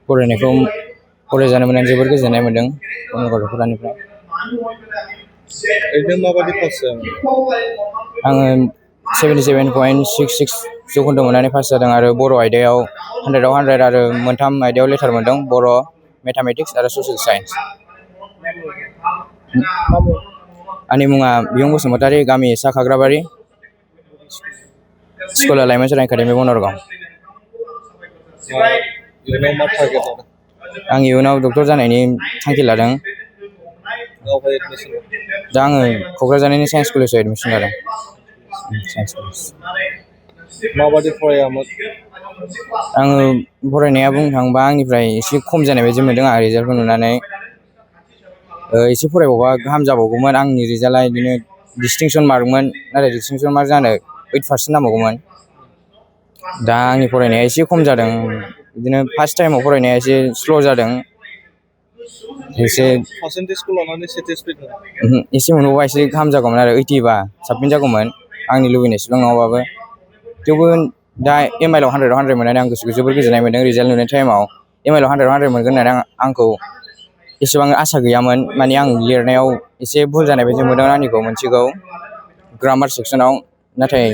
फरायनायखौ फरायजानो मोननानै जोबोर गोजोननाय मोन्दों गथ'फोरनिफ्राय। ओरैनो माबायदि पास जायामोन? आङो 77.66 जौखोन्दो मोननानै पास जादों आरो बर' आयदायाव 100आव 100 आरो मोनथाम आयदायाव लेटार मोन्दों, बर', मेथामेटिक्स आरो ससियेल साइन्स। आंनि मुङा बियुं बसुमतारी, गामि सा खाग्राबारि, स्कुला लाइमोन सोरां एकाडेमि बनरगाव। इयुनाव मा टारगेट लादों? आं इयुनाव डक्टर जानायनि थांखि लादों। दा आङो क'क्राझारनि साइन्स कलेजाव एडमिसन लादों। माबायदि फरायामोन? आङो फरायनाया बुंनो थाङोबा आंनिफ्राय एसे खम जानाय बायदि मोनदों आं रिजाल्टखौ नुनानै। एसे फरायबावबा गाहाम जाबावगौमोन। आंनि रिजाल्टआ बिदिनो डिस्टिंसन मार्कमोन, नाथाय डिस्टिंसन मार्क जानो 8% नांबावगौमोन। दा आंनि फरायनाया एसे खम जादों, बिदिनो फार्स्ट टाइमाव फरायनाया एसे स्ल' जादों। पार्सेन्टेजखौ लानानै सेटिसफाइड नङा? एसे मोनबावबा एसे गाहाम जागौमोन आरो 80 बा साबसिन जागौमोन आंनि लुबैनायसिबां नङाबाबो। थेवबो दा MIL आव 100आव 100 मोननानै आं गोसोखौ जोबोर गोजोननाय मोन्दों। रिजाल्ट नुनाय टाइमाव MIL आव 100आव 100 मोनगोन होननानै आंखौ एसेबां आसा गैयामोन। माने आं लिरनायाव एसे भुल जानाय बायदि मोनदों आंनिखौ मोनसेखौ ग्रामार सेक्सनाव, नाथाय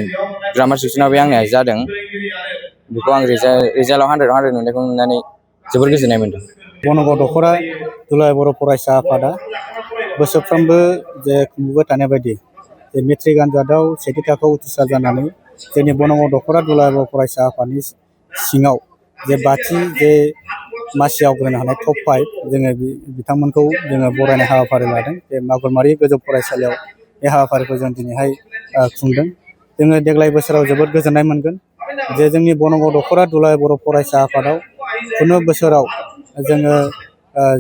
ग्रामार सेक्सनाव आंनिया जादों। बेखौ आं रिजाल्टआव 100आव 100 मोननायखौ नुनानै जोबोर गोजोननाय मोन्दों। बनगाव दख'रा दुलाराय बर' फरायसा आफादा बोसोरफ्रोमबो जे खुंबोबाय थानाय बायदि जे मेट्रिक आनजादाव सेथि थाखोआव उथ्रिसार जानानै जोंनि बनगाव दख'रा दुलाराय बर' फरायसा आफादनि सिङाव जे बाथि जे मासि आवग्रिनो हानाय टप 5 जोङो बिथांमोनखौ जोङो बरायनाय हाबाफारि लादों। बे मागुरमारि गोजौ फरायसालियाव बे हाबाफारिखौ जों दिनैहाय खुंदों। जोङो देग्लाय बोसोराव जोबोद गोजोननाय मोनगोन जे जोंनि बनगाव दख'रा दुलाराय बर' फरायसा आफादाव खुनु बोसोराव जोङो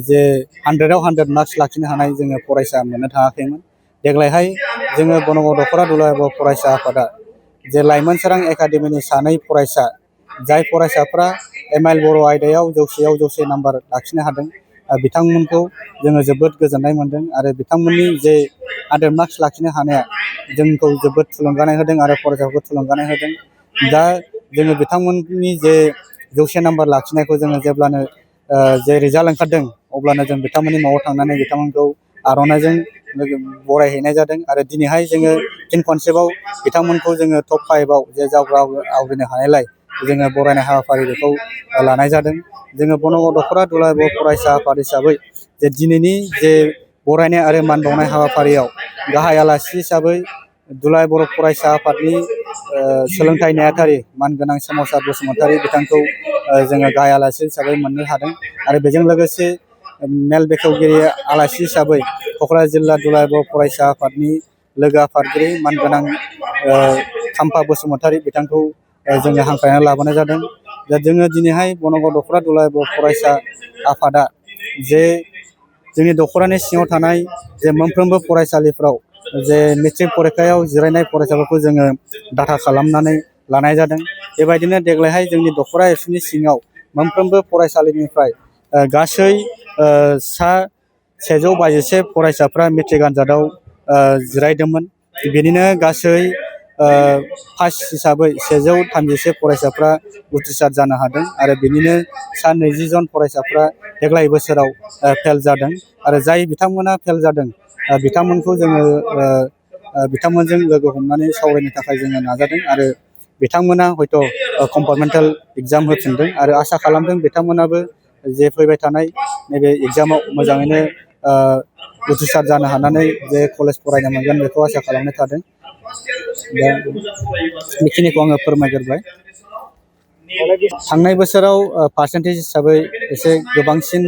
जे 100आव 100 मार्क्स लाखिनो हानाय जोङो फरायसा मोननो थाङाखैमोन। देग्लायहाय जोङो बनगाव दख'रा दुलाराय बर' फरायसा आफादा जे लाइमोन सोरां एकाडेमिनि सानै फरायसा, जाय फरायसाफ्रा MIL बर' आयदायाव 100आव 100 नाम्बार लाखिनो हादों, बिथांमोनखौ जोङो जोबोद गोजोननाय मोनदों आरो बिथांमोननि जे 100 मार्क्स लाखिनो हानाया जोंखौ जोबोद थुलुंगानाय होदों आरो फरायसाफोरखौ थुलुंगानाय होदों। दा जोङो बिथांमोननि जे 100 नाम्बार लाखिनायखौ जोङो जेब्लानो जे रिजाल्ट ओंखारदों, अब्लानो जों बिथांमोननि न'आव थांनानै बिथांमोनखौ आर'नाइजों बरायहैनाय जादों आरो दिनैहाय जोङो फिन खनसेबाव बिथांमोनखौ जोङो टप 5आव जे जायगा आवग्रिनो हानायलाय जोङो बरायनाय हाबाफारि बेखौ लानाय जादों। जोङो बनगाव दख'रा दुलाराय बर' फरायसा आफाद हिसाबै जे दिनैनि जे बरायनाय आरो मान बावनाय हाबाफारियाव गाहाय आलासि हिसाबै दुलाराय बर' फरायसा आफादनि सोलोंथाइ नेहाथारि मानगोनां सोमावसार बसुमतारी बिथांखौ जोङो गाहाय आलासि हिसाबै मोननो हादों आरो बेजों लोगोसे मेल बेखेवगिरि आलासि हिसाबै क'क्राझार जिल्ला दुलाराय बर' फरायसा आफादनि लोगो आफादगिरि मानगोनां खाम्फा बसुमतारी बिथांखौ जोङो हांख्रायनानै लाबोनाय जादों। दा जोङो दिनैहाय बनगाव दख'रा दुलाराय बर' फरायसा आफादा जे जोंनि दख'रानि सिङाव थानाय जे मोनफ्रोमबो फरायसालिफ्राव जे मेट्रिक फरिखायाव जिरायनाय फरायसाफोरखौ जोङो डाटा खालामनानै लानाय जादों। बेबायदिनो देग्लायहाय जोंनि दख'रा एबसुनि सिङाव मोनफ्रोमबो फरायसालिनिफ्राय गासै सा 151 फरायसाफ्रा मेट्रिक आनजादाव जिरायदोंमोन। बेनिनो गासै पास हिसाबै 131 फरायसाफ्रा उथ्रिसार जानो हादों आरो बेनिनो सा 20 जन फरायसाफ्रा देग्लाय बोसोराव फेल जादों आरो जाय बिथांमोना फेल जादों बिथांमोनखौ जोङो बिथांमोनजों लोगो हमनानै सावरायनो थाखाय जोङो नाजादों आरो बिथांमोना हयथ' कम्पार्टमेन्टेल एग्जाम होफिनदों आरो आसा खालामदों बिथांमोनाबो जे फैबाय थानाय नैबे एग्जामाव मोजाङैनो उथ्रिसार जानो हानानै जे कलेज फरायनो मोनगोन बेखौ आसा खालामनाय थादों। दा बेखिनिखौ आङो फोरमायग्रोबाय। थांनाय बोसोराव पार्सेन्टेज हिसाबै एसे गोबांसिन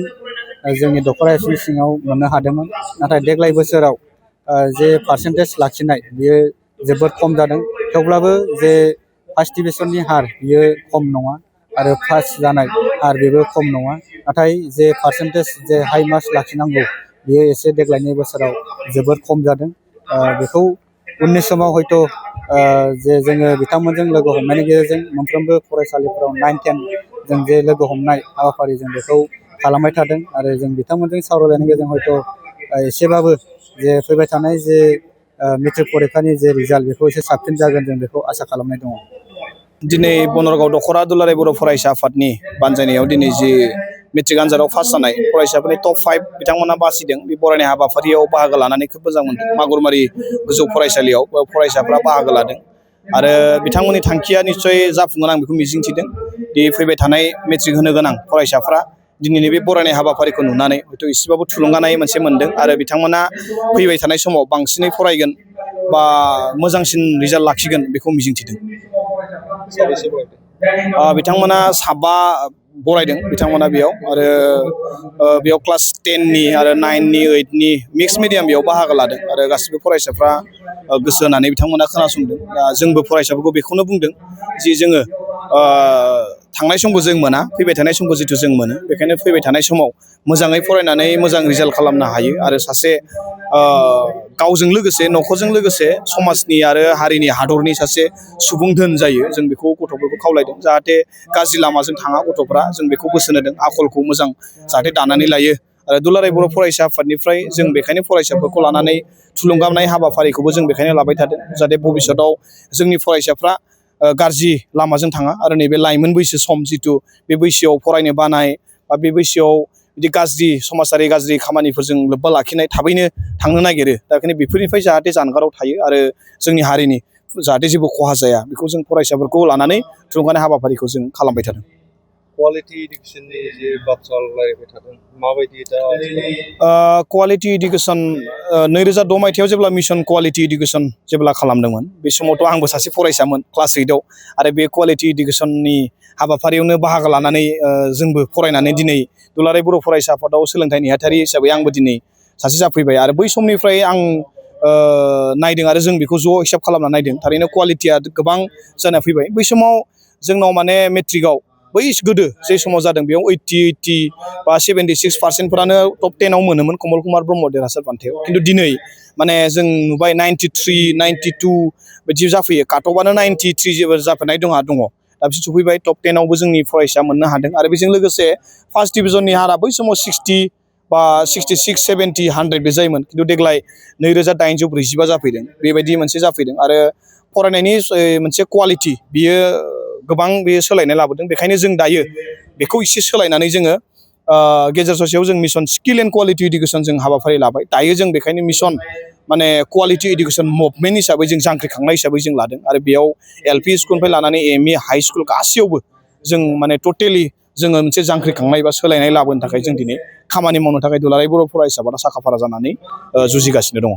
जोंनि दख'रा एबसुनि सिङाव मोननो हादोंमोन, नाथाय देग्लाय बोसोराव जे पार्सेन्टेज लाखिनाय बियो जोबोद खम जादों। थेवब्लाबो जे फार्स्ट डिभिजननि हार बियो खम नङा आरो पास जानाय हार बेबो खम नङा, नाथाय जे पार्सेन्टेज जे हाइ मार्क्स लाखिनांगौ बियो एसे देग्लायनि बोसोराव जोबोद खम जादों। बेखौ उननि समाव हयथ' जे जोङो बिथांमोनजों लोगो हमनायनि गेजेरजों मोनफ्रोमबो फरायसालिफोराव 9-10 जों जे लोगो हमनाय हाबाफारि जों बेखौ खालामबाय थादों आरो जों बिथांमोनजों सावरायलायनायनि गेजेरजों हयथ' एसेबाबो जे फैबाय थानाय जे मेट्रिक फरिखानि जे रिजाल्ट बेखौ एसे साबसिन जागोन जों बेखौ आसा खालामनाय दङ। दिनै बनरगाव दख'रा दुलाराय बर' फरायसा आफादनि बानजायनायाव दिनै जि मेट्रिक आनजादाव पास जानाय फरायसाफोरनि टप 5 बिथांमोना बासिदों बे बरायनाय हाबाफारियाव बाहागो लानानै खोब मोजां मोनदों मागुरमारि गोजौ फरायसालियाव फरायसाफ्रा बाहागो लादों आरो बिथांमोननि थांखिया निश्चय जाफुंगोन आं बेखौ मिजिंथिदों दि फैबाय थानाय मेट्रिक होनो गोनां फरायसाफ्रा दिनैनि बे बरायनाय हाबाफारिखौ नुनानै हयथ' एसेबाबो थुलुंगानाय मोनसे मोनदों आरो बिथांमोना फैबाय थानाय समाव बांसिनै फरायगोन बा मोजांसिन रिजाल्ट लाखिगोन बेखौ मिजिंथिदों साबेसे फरायदों बिथांमोना 7 बरायदों बिथांमोना बेयाव आरो बेयाव क्लास 10नि आरो 9नि 8नि मिक्स मिडियाम बेयाव बाहागो लादों आरो गासिबो फरायसाफ्रा गोसो होनानै बिथांमोना खोनासंदों दा जोंबो फरायसाफोरखौ बेखौनो बुंदों जि जोङो थांनाय समखौ जों मोना फैबाय थानाय समखौ जिथु जों मोनो बेखायनो फैबाय थानाय समाव मोजाङै फरायनानै मोजां रिजाल्ट खालामनो हायो आरो सासे गावजों लोगोसे न'खरजों लोगोसे समाजनि आरो हारिनि हादरनि सासे सुबुं धोन जायो जों बेखौ गथ'फोरखौ खावलायदों जाहाथे गाज्रि लामाजों थाङा गथ'फ्रा जों बेखौ बोसोन होदों आखलखौ मोजां जाहाथे दानानै लायो आरो दुलाराय बर' फरायसा आफादनिफ्राय जों बेखायनो फरायसाफोरखौ लानानै थुलुंगानाय हाबाफारिखौबो जों बेखायनो लाबाय थादों जाहाथे भबिष्यतआव जोंनि फरायसाफ्रा गाज्रि लामाजों थाङा आरो नैबे लाइमोन बैसो सम जिथु बे बैसोआव फरायनो बानाय बा बे बैसोआव बिदि गाज्रि समाजारि गाज्रि खामानिफोरजों लोब्बा लाखिनाय थाबैनो थांनो नागिरो दा बेखायनो बेफोरनिफ्राय जाहाथे जानगाराव थायो आरो जोंनि हारिनि जाहाथे जेबो खहा जाया बेखौ जों फरायसाफोरखौ लानानै थुलुंगानाय हाबाफारिखौ जों खालामबाय थादों क्वालिटि इडुकेसननि जे बाथ्रा रायलायबाय थादों माबायदि दा क्वालिटि इडुकेसन 2006 मायथाइयाव जेब्ला मिशन क्वालिटि इडुकेसन जेब्ला खालामदोंमोन बे समावथ' आंबो सासे फरायसामोन क्लास 8आव आरो बे क्वालिटि इडुकेसननि हाबाफारियावनो बाहागो लानानै जोंबो फरायनानै दिनै दुलाराय बर' फरायसा आफादाव सोलोंथाइ नेहाथारि हिसाबै आंबो दिनै सासे जाफैबाय आरो बै समनिफ्राय आं नायदों आरो जों बेखौ ज' एक्सेप्ट खालामना नायदों थारैनो क्वालिटिया गोबां जाना फैबाय बै समाव जोंनाव माने मेट्रिकआव बै गोदो जे समाव जादों बेयाव 80 बा 76% टप 10आव मोनोमोन कमल कुमार ब्रह्म देरहासार बान्थायाव खिन्थु दिनै माने जों नुबाय 93, 92 बिदि जाफैयो काटअफआनो 93 जेबो जाफैनाय दङ दा बिसोर सफैबाय टप 10आवबो जोंनि फरायसा मोननो हादों आरो बेजों लोगोसे फार्स्ट डिभिजननि हारा बै समाव 60 बा 66, 70, 100 बे जायोमोन खिन्थु देग्लाय 2845 जाफैदों बेबायदि मोनसे जाफैदों आरो फरायनायनि मोनसे क्वालिटि बियो गोबां बेयो सोलायनाय लाबोदों बेखायनो जों दायो बेखौ एसे सोलायनानै जोङो गेजेर ससेयाव जों mission skill and quality education जों हाबाफारि लाबाय दायो जों बेखायनो मिशन माने क्वालिटि इडुकेसन मुभमेन्ट हिसाबै जों जांख्रिखांनाय हिसाबै जों लादों आरो बेयाव एलपि स्कुलनिफ्राय लानानै एमइ हाइ स्कुल गासैयावबो जों माने टटेलि जोङो मोनसे जांख्रिखांनाय बा सोलायनाय लाबोनो थाखाय जों दिनै खामानि मावनो थाखाय दुलाराय बर' फरायसा आफादा साखाफारा जानानै जुजिगासिनो दङ